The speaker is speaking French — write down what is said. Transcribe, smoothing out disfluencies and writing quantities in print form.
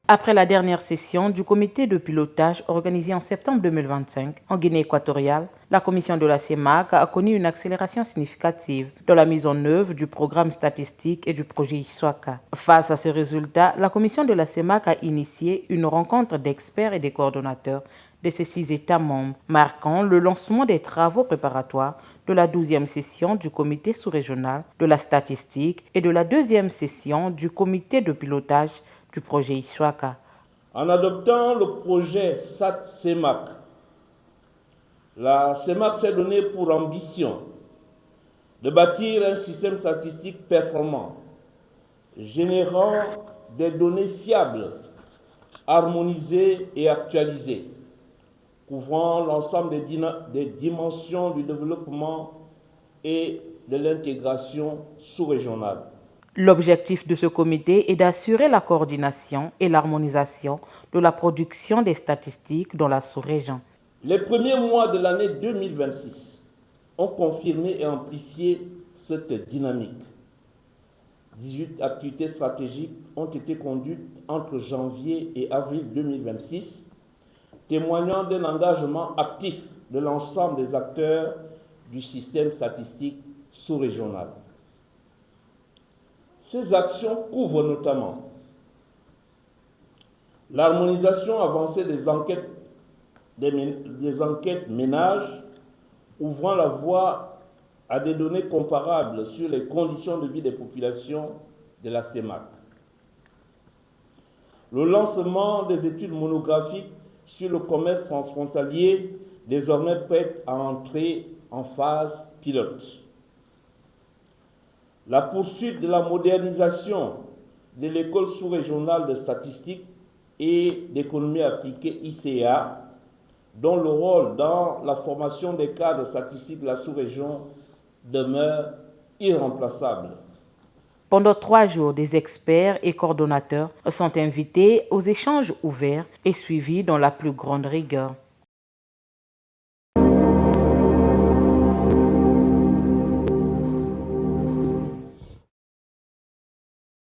Après la dernière session du comité de pilotage organisé en septembre 2025 en Guinée équatoriale, la commission de la CEMAC a connu une accélération significative dans la mise en œuvre du programme statistique et du projet ISWACA. Face à ces résultats, la commission de la CEMAC a initié une rencontre d'experts et des coordonnateurs de ces 6 États membres, marquant le lancement des travaux préparatoires de la 12e session du comité sous-régional de la statistique et de la 2e session du comité de pilotage du projet ISWACA. En adoptant le projet SAT-CEMAC, la CEMAC s'est donné pour ambition de bâtir un système statistique performant, générant des données fiables, harmonisées et actualisées, couvrant l'ensemble des dimensions du développement et de l'intégration sous-régionale. L'objectif de ce comité est d'assurer la coordination et l'harmonisation de la production des statistiques dans la sous-région. Les premiers mois de l'année 2026 ont confirmé et amplifié cette dynamique. 18 activités stratégiques ont été conduites entre janvier et avril 2026, témoignant d'un engagement actif de l'ensemble des acteurs du système statistique sous-régional. Ces actions couvrent notamment l'harmonisation avancée des enquêtes ménages, ouvrant la voie à des données comparables sur les conditions de vie des populations de la CEMAC. Le lancement des études monographiques sur le commerce transfrontalier, désormais prêtes à entrer en phase pilote. La poursuite de la modernisation de l'école sous-régionale de statistique et d'économie appliquée ICA, dont le rôle dans la formation des cadres statistiques de la sous-région demeure irremplaçable. Pendant 3 jours, des experts et coordonnateurs sont invités aux échanges ouverts et suivis dans la plus grande rigueur.